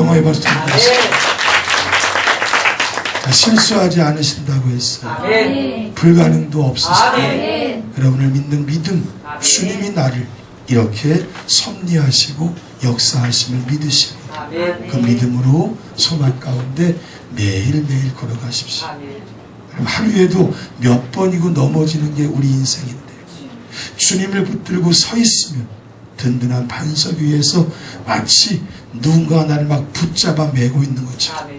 영화의 박수 드리겠습니다. 실수하지 않으신다고 했어요. 불가능도 없으시고 여러분을 믿는 믿음, 주님이 나를 이렇게 섭리하시고 역사하심을 믿으시고 그 믿음으로 소망 가운데 매일매일 걸어가십시오. 하루에도 몇 번이고 넘어지는 게 우리 인생인데 주님을 붙들고 서 있으면 든든한 반석 위에서 마치 누군가 나를 막 붙잡아 매고 있는 것처럼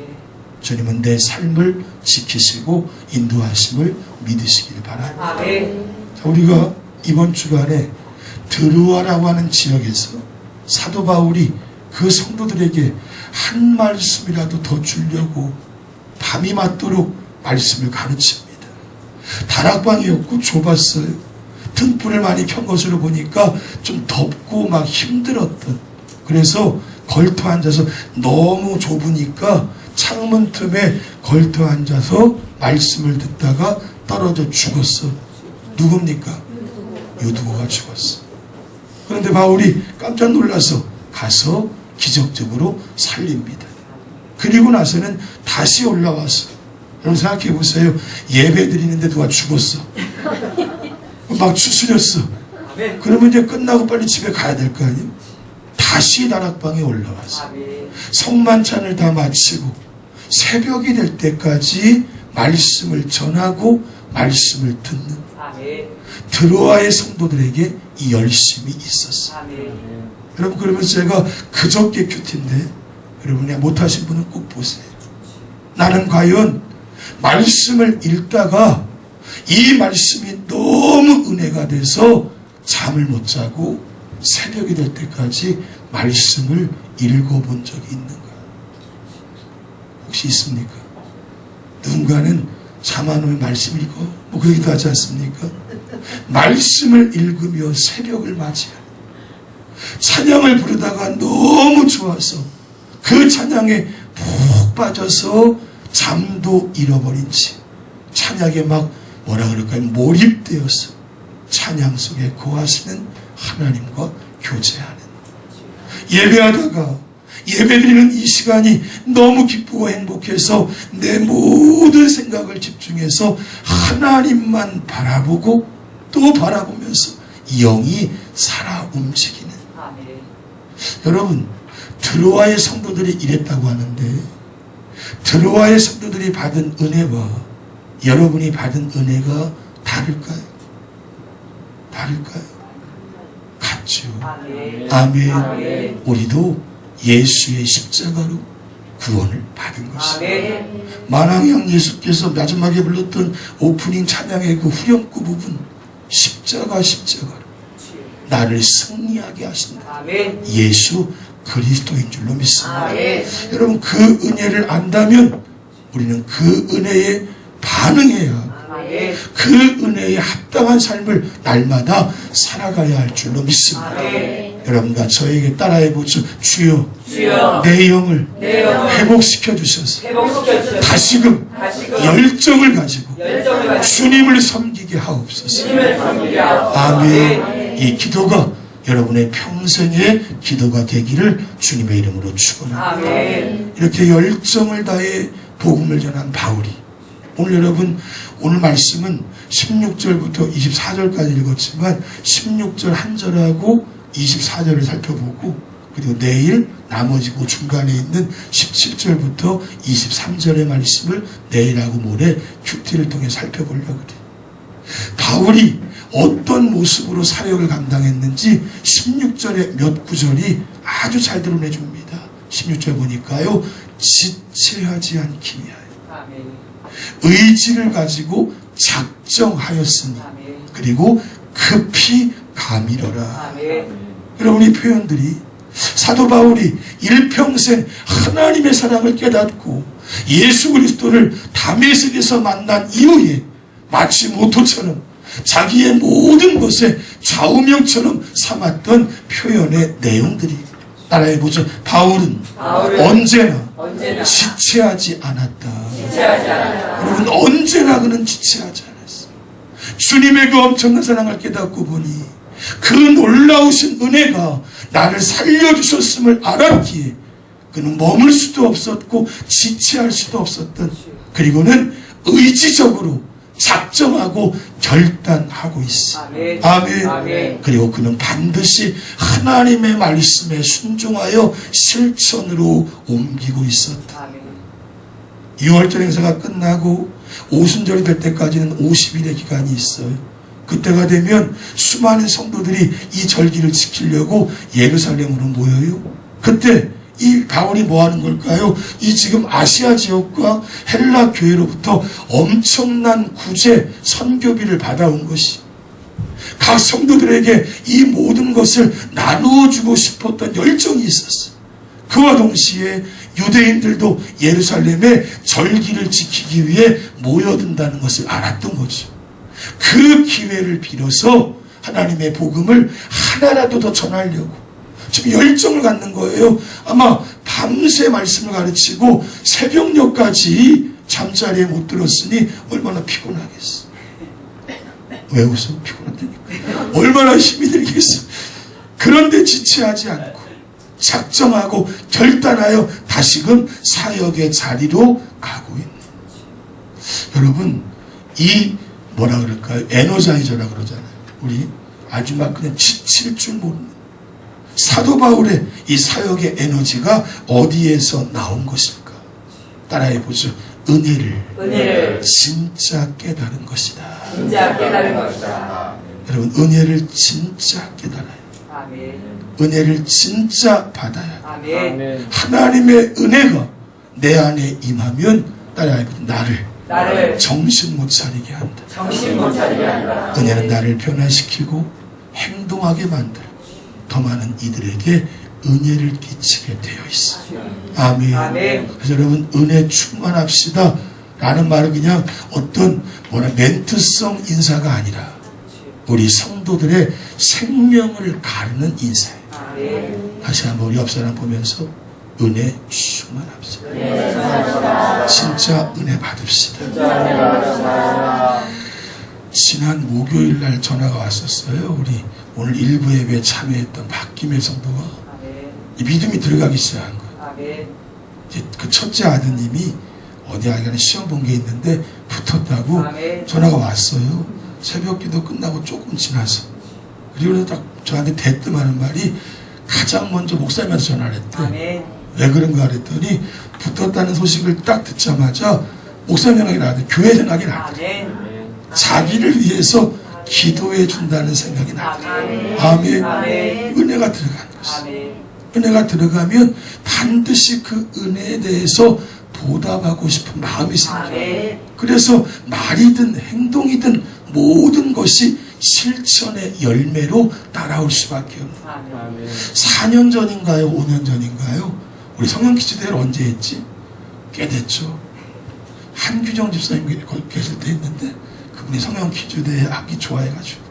주님은 내 삶을 지키시고 인도하심을 믿으시길 바랍니다. 자, 우리가 이번 주간에 드로아라고 하는 지역에서 사도 바울이 그 성도들에게 한 말씀이라도 더 주려고 밤이 맞도록 말씀을 가르칩니다. 다락방이었고 좁았어요. 등불을 많이 켠 것으로 보니까 좀 덥고 막 힘들었던, 그래서 걸터 앉아서 너무 좁으니까 창문 틈에 걸터 앉아서 말씀을 듣다가 떨어져 죽었어. 누굽니까? 유두고가 죽었어. 그런데 바울이 깜짝 놀라서 가서 기적적으로 살립니다. 그리고 나서는 다시 올라와서, 여러분 생각해 보세요. 예배 드리는데 누가 죽었어. 막 추스렸어. 그러면 이제 끝나고 빨리 집에 가야 될 거 아니에요? 다시 다락방에 올라와서 성만찬을 다 마치고 새벽이 될 때까지 말씀을 전하고 말씀을 듣는 드로아의 성도들에게 이 열심이 있었어요. 여러분, 그러면 제가 그저께 큐티인데 여러분이 못하신 분은 꼭 보세요. 나는 과연 말씀을 읽다가 이 말씀이 너무 은혜가 돼서 잠을 못 자고 새벽이 될 때까지 말씀을 읽어본 적이 있는가? 혹시 있습니까? 누군가는 잠 안 오면 말씀 읽어? 뭐 그러기도 하지 않습니까? 말씀을 읽으며 새벽을 맞이하는, 찬양을 부르다가 너무 좋아서 그 찬양에 푹 빠져서 잠도 잃어버린 채 찬양에 막 뭐라 그럴까요? 몰입되어서 찬양 속에 거하시는 하나님과 교제하는, 예배하다가 예배드리는 이 시간이 너무 기쁘고 행복해서 내 모든 생각을 집중해서 하나님만 바라보고 또 바라보면서 영이 살아 움직이는. 여러분, 드로아의 성도들이 이랬다고 하는데 드로아의 성도들이 받은 은혜와 여러분이 받은 은혜가 다를까요? 다를까요? 같죠. 아멘. 우리도 예수의 십자가로 구원을 받은 것입니다. 만왕형 예수께서 마지막에 불렀던 오프닝 찬양의 그 후렴구 부분, 십자가로 나를 승리하게 하신다. 예수 그리스도인 줄로 믿습니다. 여러분, 그 은혜를 안다면 우리는 그 은혜에 반응해야 그 은혜에 합당한 삶을 날마다 살아가야 할 줄로 믿습니다. 여러분과 저에게 따라해보죠. 주여, 내 영을 회복시켜 주셔서 다시금 열정을 가지고 주님을 섬기게 하옵소서. 아멘. 이 기도가 여러분의 평생의 기도가 되기를 주님의 이름으로 축원합니다. 이렇게 열정을 다해 복음을 전한 바울이, 오늘 여러분, 오늘 말씀은 16절부터 24절까지 읽었지만 16절 한 절하고 24절을 살펴보고, 그리고 내일 나머지 그 중간에 있는 17절부터 23절의 말씀을 내일하고 모레 큐티를 통해 살펴보려고 그래요. 바울이 어떤 모습으로 사역을 감당했는지 16절의 몇 구절이 아주 잘 드러내줍니다. 16절 보니까요, 지체하지 않기 위하여 의지를 가지고 작정하였으니 그리고 급히 감이러라. 여러분, 이 표현들이 사도 바울이 일평생 하나님의 사랑을 깨닫고 예수 그리스도를 다메섹에서 만난 이후에 마치 모토처럼 자기의 모든 것에 좌우명처럼 삼았던 표현의 내용들이, 따라해보죠. 바울은 언제나 지체하지 않았다. 여러분, 언제나 그는 지체하지 않았어. 주님의 그 엄청난 사랑을 깨닫고 보니 그 놀라우신 은혜가 나를 살려주셨음을 알았기에 그는 머물 수도 없었고 지체할 수도 없었던, 그리고는 의지적으로 작정하고 결단하고 있어. 아멘. 아멘. 아멘. 그리고 그는 반드시 하나님의 말씀에 순종하여 실천으로 옮기고 있었다. 아멘. 6월절 행사가 끝나고 오순절이 될 때까지는 50일의 기간이 있어요. 그때가 되면 수많은 성도들이 이 절기를 지키려고 예루살렘으로 모여요. 그때 이 바울이 뭐 하는 걸까요? 이 지금 아시아 지역과 헬라 교회로부터 엄청난 구제 선교비를 받아온 것이, 각 성도들에게 이 모든 것을 나누어 주고 싶었던 열정이 있었어요. 그와 동시에 유대인들도 예루살렘에 절기를 지키기 위해 모여든다는 것을 알았던 거죠. 그 기회를 빌어서 하나님의 복음을 하나라도 더 전하려고 지금 열정을 갖는 거예요. 아마 밤새 말씀을 가르치고 새벽녘까지 잠자리에 못 들었으니 얼마나 피곤하겠어. 왜 웃어? 피곤하다니까. 얼마나 힘이 들겠어. 그런데 지체하지 않고 작정하고 결단하여 다시금 사역의 자리로 가고 있는, 여러분, 이 뭐라 그럴까요? 에너자이저라 그러잖아요. 우리 아주 막 그냥 지칠 줄 모르는 사도 바울의 이 사역의 에너지가 어디에서 나온 것일까? 따라해 보죠. 은혜를 진짜 깨달은 것이다. 진짜 깨달은 것이다. 여러분, 은혜를 진짜 깨달아요. 아멘. 은혜를 진짜 받아야 돼. 아멘. 하나님의 은혜가 내 안에 임하면 따라해 보죠. 나를 정신 못 차리게 한다. 정신 못 차리게 한다. 은혜는 나를 변화시키고 행동하게 만들고 더 많은 이들에게 은혜를 끼치게 되어 있어. 아멘. 아멘. 그래서 여러분, 은혜 충만합시다 라는 말은 그냥 어떤 멘트성 인사가 아니라 우리 성도들의 생명을 가르는 인사예요. 아멘. 다시 한번 우리 옆 사람 보면서 은혜 충만합시다. 진짜 은혜 받읍시다. 지난 목요일 날 전화가 왔었어요. 우리 오늘 일부 예배에 참여했던 박김일 성도가 이 믿음이 들어가기 시작한 거예요. 아멘. 이제 그 첫째 아드님이 어디 아기는 시험 본 게 있는데 붙었다고 아멘. 전화가 왔어요. 새벽 기도 끝나고 조금 지나서. 그리고 딱 저한테 대뜸하는 말이, 가장 먼저 목사님한테 전화를 했대. 아멘. 왜 그런가 그랬더니 붙었다는 소식을 딱 듣자마자 목사님 전화기 나왔대. 교회 전화기 나왔대. 아멘. 자기를 위해서 기도해 준다는 생각이 나왔대. 아멘. 아멘. 은혜가 들어간 것이. 아멘. 은혜가 들어가면 반드시 그 은혜에 대해서 보답하고 싶은 마음이 생겨요. 아멘. 그래서 말이든 행동이든 모든 것이 실천의 열매로 따라올 수밖에 없는. 아멘. 4년 전인가요? 5년 전인가요? 우리 성령키즈대회를 언제 했지? 꽤 됐죠. 한규정 집사님 거기 계실 때 했는데 그분이 성령키즈대회 하기 좋아해가지고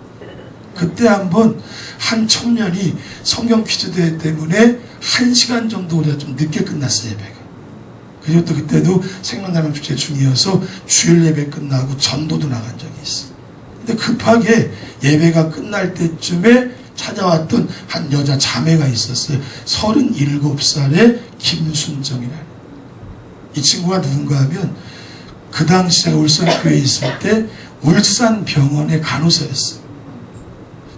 그때 한번 한 청년이 성경퀴즈대회 때문에 1시간 정도 우리가 좀 늦게 끝났어요, 예배가. 그리고 또 그때도 생명나눔 축제 중이어서 주일 예배 끝나고 전도도 나간 적이 있어. 근데 급하게 예배가 끝날 때쯤에 찾아왔던 한 여자 자매가 있었어요. 37살의 김순정이라는. 이 친구가 누군가 하면 그 당시에 울산교회에 있을 때 울산병원의 간호사였어요.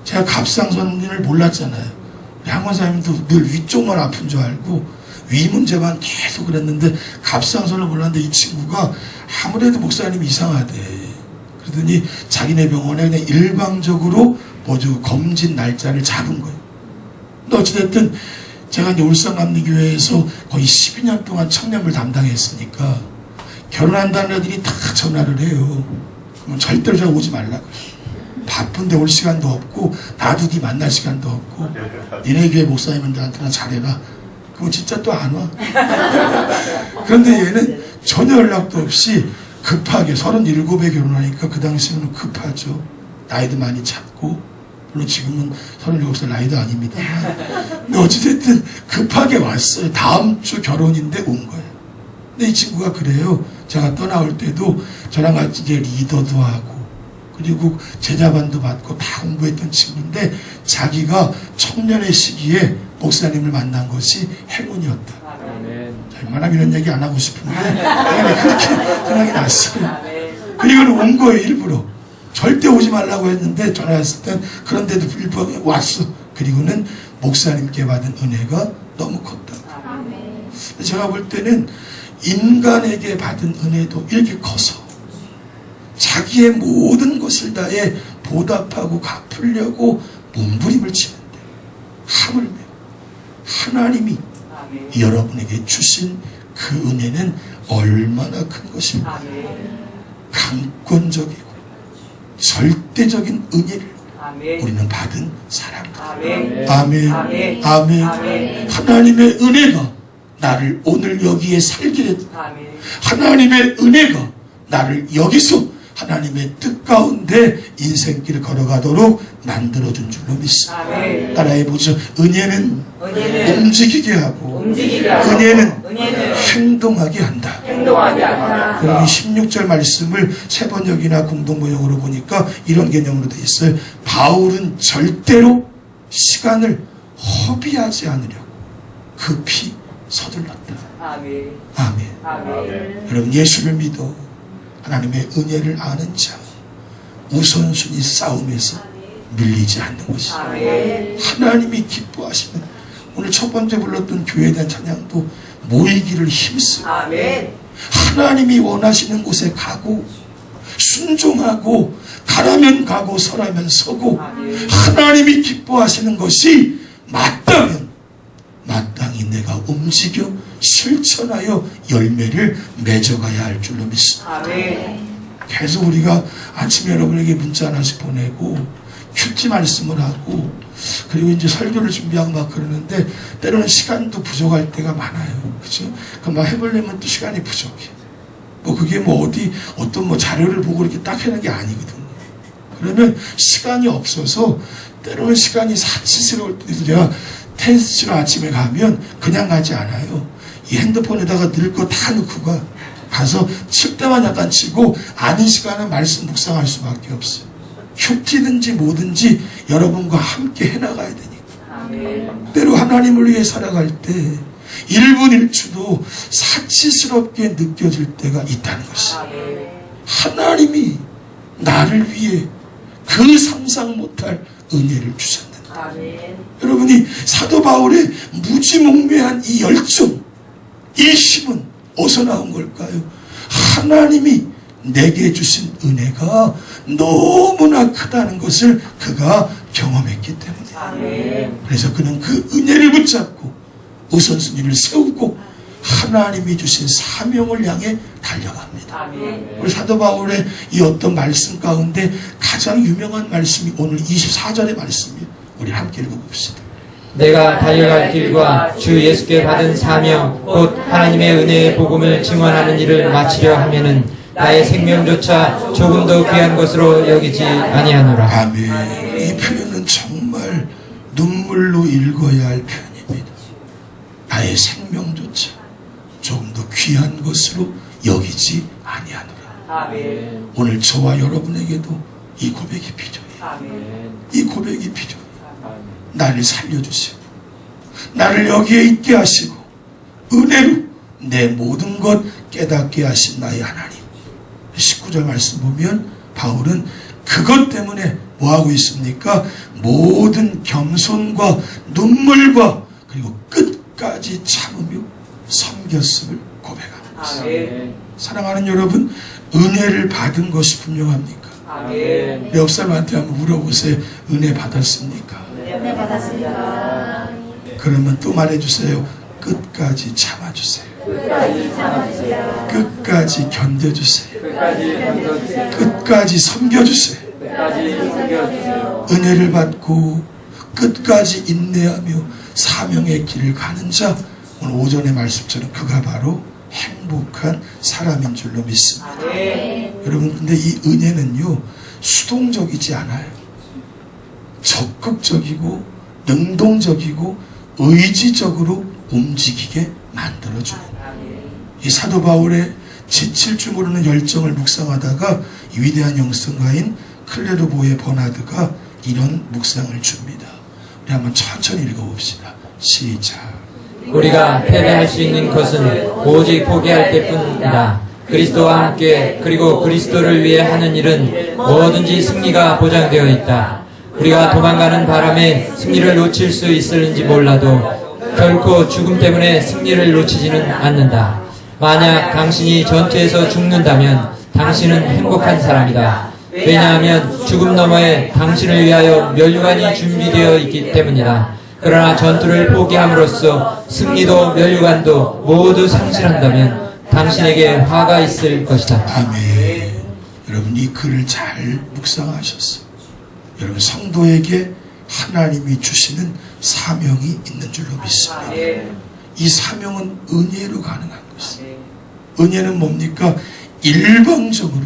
제가 갑상선을 몰랐잖아요. 항원사님도 늘 위쪽만 아픈 줄 알고 위 문제만 계속 그랬는데 갑상선을 몰랐는데 이 친구가 아무래도 목사님이 이상하대. 그러더니 자기네 병원에 그냥 일방적으로 검진 날짜를 잡은 거예요. 근데 어찌됐든 제가 이제 울산감리교회에서 거의 12년 동안 청년을 담당했으니까 결혼한다는 애들이 다 전화를 해요. 그러면 절대로 제가 오지 말라고. 바쁜데 올 시간도 없고 나도 네 만날 시간도 없고 니네 교회 목사님들한테나 잘해라. 그럼 진짜 또 안 와. 그런데 얘는 전혀 연락도 없이 급하게 37에 결혼하니까 그 당시에는 급하죠. 나이도 많이 잡고 물론 지금은 37살 나이도 아닙니다. 근데 어찌됐든 급하게 왔어요. 다음 주 결혼인데 온 거예요. 근데 이 친구가 그래요. 제가 떠나올 때도 저랑 같이 이제 리더도 하고 그리고 제자반도 받고 다 공부했던 친구인데 자기가 청년의 시기에 목사님을 만난 것이 행운이었다. 아멘. 웬만하면 이런 얘기 안 하고 싶은데 그렇게 생각이 났어요. 그리고는 온 거예요. 일부러 절대 오지 말라고 했는데 전화했을 땐 그런데도 불구하고 왔어. 그리고는 목사님께 받은 은혜가 너무 컸다. 제가 볼 때는 인간에게 받은 은혜도 이렇게 커서 자기의 모든 것을 다해 보답하고 갚으려고 몸부림을 치는데 하물며 하나님이 여러분에게 주신 그 은혜는 얼마나 큰 것입니까? 강권적이고 절대적인 은혜를 우리는 받은 사람입니다. 아멘. 아멘. 하나님의 은혜가 나를 오늘 여기에 살게 했다. 하나님의 은혜가 나를 여기서 하나님의 뜻 가운데 인생길을 걸어가도록 만들어준 줄로 믿습니다. 따라해보죠. 은혜는 움직이게 하고 은혜는 행동하게 한다. 그러면 16절 말씀을 세 번역이나 공동번역으로 보니까 이런 개념으로 되어 있어요. 바울은 절대로 시간을 허비하지 않으려고 급히 서둘렀다. 아멘. 여러분, 예수를 믿어 하나님의 은혜를 아는 자 우선순위 싸움에서 밀리지 않는 것이다. 하나님이 기뻐하시는 오늘 첫 번째 불렀던 교회에 대한 찬양도 모이기를 힘쓰고 하나님이 원하시는 곳에 가고 순종하고 가라면 가고 서라면 서고 하나님이 기뻐하시는 것이 맞다면 마땅히 내가 움직여 실천하여 열매를 맺어가야 할 줄로 믿습니다. 계속 우리가 아침에 여러분에게 문자 하나씩 보내고 큐티 말씀을 하고 그리고 이제 설교를 준비하고 막 그러는데 때로는 시간도 부족할 때가 많아요. 그죠? 막 해보려면 또 시간이 부족해. 뭐 그게 뭐 어떤 뭐 자료를 보고 이렇게 딱 하는 게 아니거든요. 그러면 시간이 없어서 때로는 시간이 사치스러울 때도 제가 테스트로 아침에 가면 그냥 가지 않아요. 이 핸드폰에다가 늘 거 다 넣고 가서 칠 때만 약간 치고 아닌 시간은 말씀 묵상할 수밖에 없어요. 큐티든지 뭐든지 여러분과 함께 해나가야 되니까. 때로 하나님을 위해 살아갈 때 1분 1초도 사치스럽게 느껴질 때가 있다는 것이에요. 하나님이 나를 위해 그 상상 못할 은혜를 주셨는데 여러분이 사도 바울의 무지몽매한 이 열정, 이 힘은 어디서 나온 걸까요? 하나님이 내게 주신 은혜가 너무나 크다는 것을 그가 경험했기 때문에 그래서 그는 그 은혜를 붙잡고 우선순위를 세우고 하나님이 주신 사명을 향해 달려갑니다. 우리 사도 바울의 이 어떤 말씀 가운데 가장 유명한 말씀이 오늘 24절의 말씀이에요. 우리 함께 읽어봅시다. 내가 달려갈 길과 주 예수께 받은 사명 곧 하나님의 은혜의 복음을 증언하는 일을 마치려 하면은 나의 생명조차 조금 더 귀한 것으로 여기지 아니하노라. 아멘. 이 표현은 정말 눈물로 읽어야 할 표현입니다. 나의 생명조차 조금 더 귀한 것으로 여기지 아니하노라. 오늘 저와 여러분에게도 이 고백이 필요해요. 이 고백이 필요해요. 나를 살려주시고 나를 여기에 있게 하시고 은혜로 내 모든 것 깨닫게 하신 나의 하나님. 19절 말씀 보면 바울은 그것 때문에 뭐하고 있습니까? 모든 겸손과 눈물과 그리고 끝까지 참으며 섬겼음을 고백합니다. 사랑하는 여러분, 은혜를 받은 것이 분명합니까? 내 옆 사람한테 한번 물어보세요. 은혜 받았습니까? 은혜 받았습니다. 그러면 또 말해주세요. 끝까지 참아주세요. 끝까지 견뎌주세요. 끝까지 섬겨주세요. 은혜를 받고 끝까지 인내하며 사명의 길을 가는 자, 오늘 오전의 말씀처럼 그가 바로 행복한 사람인 줄로 믿습니다. 여러분, 근데 이 은혜는요 수동적이지 않아요. 적극적이고 능동적이고 의지적으로 움직이게 만들어줘요. 이 사도 바울의 지칠 줄 모르는 열정을 묵상하다가 이 위대한 영성가인 클레르보의 버나드가 이런 묵상을 줍니다. 우리 한번 천천히 읽어봅시다. 시작. 우리가 패배할 수 있는 것은 오직 포기할 때뿐이다. 그리스도와 함께 그리고 그리스도를 위해 하는 일은 뭐든지 승리가 보장되어 있다. 우리가 도망가는 바람에 승리를 놓칠 수 있을지 몰라도 결코 죽음 때문에 승리를 놓치지는 않는다. 만약 당신이 전투에서 죽는다면 당신은 행복한 사람이다. 왜냐하면 죽음 너머에 당신을 위하여 면류관이 준비되어 있기 때문이다. 그러나 전투를 포기함으로써 승리도 면류관도 모두 상실한다면 당신에게 화가 있을 것이다. 아멘. 여러분 이 글을 잘 묵상하셨어요. 여러분 성도에게 하나님이 주시는 사명이 있는 줄로 믿습니다. 이 사명은 은혜로 가능한 것이에요. 은혜는 뭡니까? 일방적으로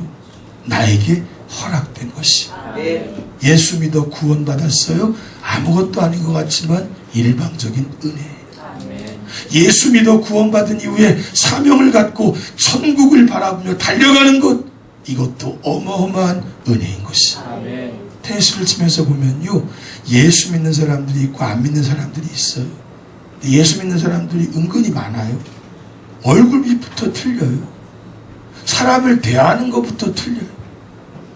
나에게 허락된 것이에요. 예수 믿어 구원받았어요? 아무것도 아닌 것 같지만 일방적인 은혜예요. 예수 믿어 구원받은 이후에 사명을 갖고 천국을 바라보며 달려가는 것, 이것도 어마어마한 은혜인 것이에요. 테니스를 치면서 보면요, 예수 믿는 사람들이 있고 안 믿는 사람들이 있어요. 예수 믿는 사람들이 은근히 많아요. 얼굴빛부터 틀려요. 사람을 대하는 것부터 틀려요.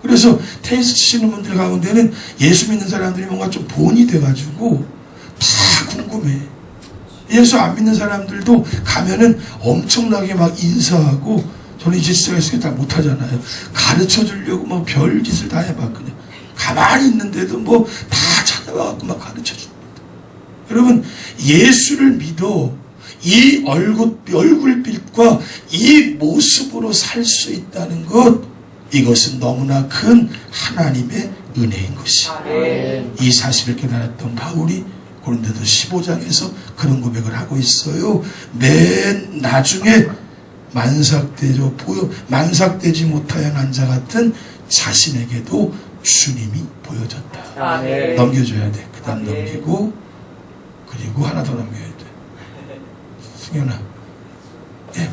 그래서 테니스 치시는 분들 가운데는 예수 믿는 사람들이 뭔가 좀 본이 돼가지고 다 궁금해. 예수 안 믿는 사람들도 가면은 엄청나게 막 인사하고, 저는 이제 시작했으니까 다 못하잖아요. 가르쳐 주려고 막 별짓을 다 해봤거든요. 가만히 있는데도 뭐 다 찾아와갖고 막 가르쳐 줍니다. 여러분, 예수를 믿어 이 얼굴빛과 이 모습으로 살 수 있다는 것, 이것은 너무나 큰 하나님의 은혜인 것이에요. 이 사실을 깨달았던 바울이 고린도서 15장에서 그런 고백을 하고 있어요. 맨 나중에 만삭되지 못하여 난 자 같은 자신에게도 주님이 보여졌다. 넘겨줘야 돼. 그 다음 넘기고, 그리고 하나 더 넘겨야 돼. 승현아, 예,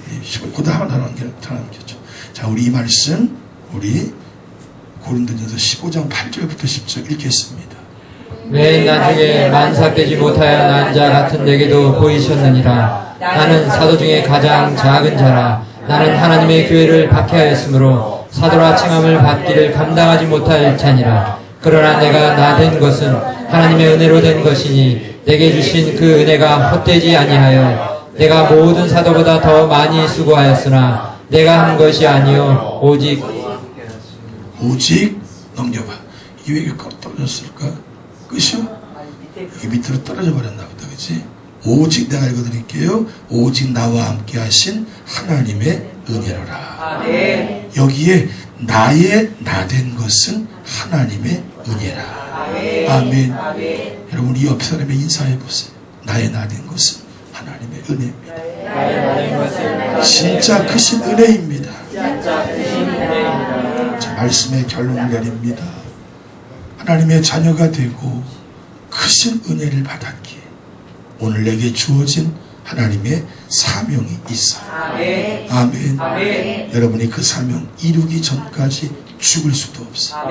그 다음 하나 넘겨줘. 자, 우리 이 말씀, 우리 고린도전서 15장 8절부터 10절 읽겠습니다. 맨 나중에 만삭되지 못하여 난 자 같은 내게도 보이셨느니라. 나는 사도 중에 가장 작은 자라. 나는 하나님의 교회를 박해하였으므로 사도라 칭함을 받기를 감당하지 못할 자니라. 그러나 내가 나 된 것은 하나님의 은혜로 된 것이니 내게 주신 그 은혜가 헛되지 아니하여 내가 모든 사도보다 더 많이 수고하였으나 내가 한 것이 아니요 오직 넘겨봐. 이게 왜 이렇게 떨어졌을까? 끝이요? 이게 밑으로 떨어져 버렸나 보다. 그치? 오직, 내가 읽어드릴게요. 오직 나와 함께 하신 하나님의 은혜로라. 여기에 나의 나 된 것은 하나님의 은혜라. 아멘. 여러분 이 옆 사람의 인사해 보세요. 나의 나 된 것은 하나님의 은혜입니다. 진짜 크신 은혜입니다. 자, 말씀의 결론을 내립니다. 하나님의 자녀가 되고 크신 은혜를 받았기에 오늘 내게 주어진 하나님의 사명이 있어요. 아멘. 여러분이 그 사명 이루기 전까지 죽을 수도 없어요.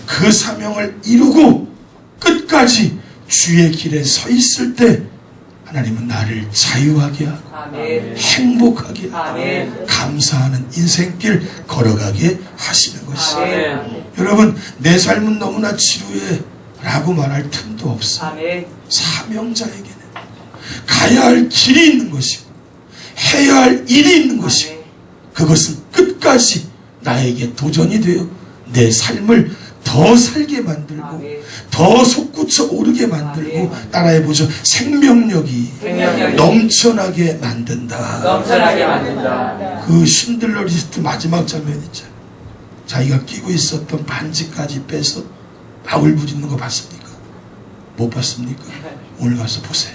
그 사명을 이루고 끝까지 주의 길에 서 있을 때 하나님은 나를 자유하게 하고 행복하게 하고 감사하는 인생길 걸어가게 하시는 것이에요. 여러분, 내 삶은 너무나 지루해 라고 말할 틈도 없어요. 사명자에게는 가야 할 길이 있는 것이고 해야 할 일이 있는 것이고 그것은 끝까지 나에게 도전이 되어 내 삶을 더 살게 만들고 더 솟구쳐 오르게 만들고, 따라해보죠. 생명력이 넘쳐나게 만든다. 그 쉰들러 리스트 마지막 장면 있잖아요. 자기가 끼고 있었던 반지까지 빼서 막 울부짖는 거 봤습니까? 못 봤습니까? 오늘 가서 보세요.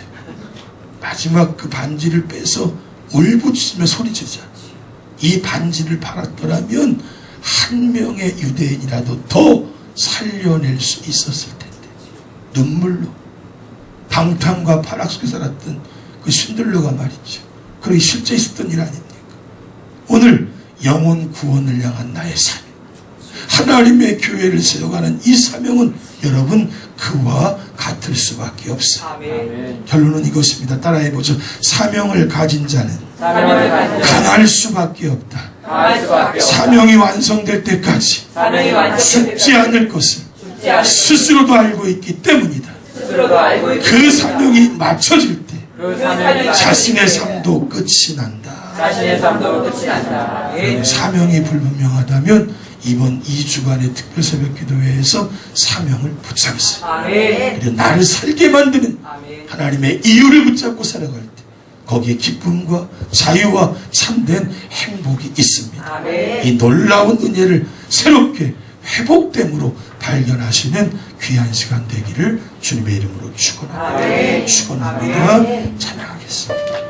마지막 그 반지를 빼서 울부짖으며 소리치자. 이 반지를 팔았더라면 한 명의 유대인이라도 더 살려낼 수 있었을 텐데 눈물로 방탕과 파락 속에 살았던 그 쉰들러가 말이죠. 그러기 실제 있었던 일 아닙니까? 오늘 영혼 구원을 향한 나의 삶, 하나님의 교회를 세워가는 이 사명은 여러분 그와 같을 수밖에 없어. 아멘. 결론은 이것입니다. 따라해보죠. 사명을 가진 자는 사명을 가진 자, 강할 수밖에 없다. 강할 수밖에 없다. 사명이 완성될 때까지 사명이 완성될 죽지 않을 것을 죽지 않을 스스로도 알고 있기 때문이다. 스스로도 알고 있고 그 사명이 맞춰질 때 그 사명이 자신의 삶도 끝이 난다. 자신의 삶도 끝이 난다. 아멘. 사명이 불분명하다면 이번 2주간의 특별 새벽 기도회에서 사명을 붙잡으세요. 아멘. 그리고 나를 살게 만드는 아멘. 하나님의 이유를 붙잡고 살아갈 때 거기에 기쁨과 자유와 참된 행복이 있습니다. 아멘. 이 놀라운 은혜를 새롭게 회복됨으로 발견하시는 귀한 시간 되기를 주님의 이름으로 축원합니다. 아멘. 축원합니다. 찬양하겠습니다.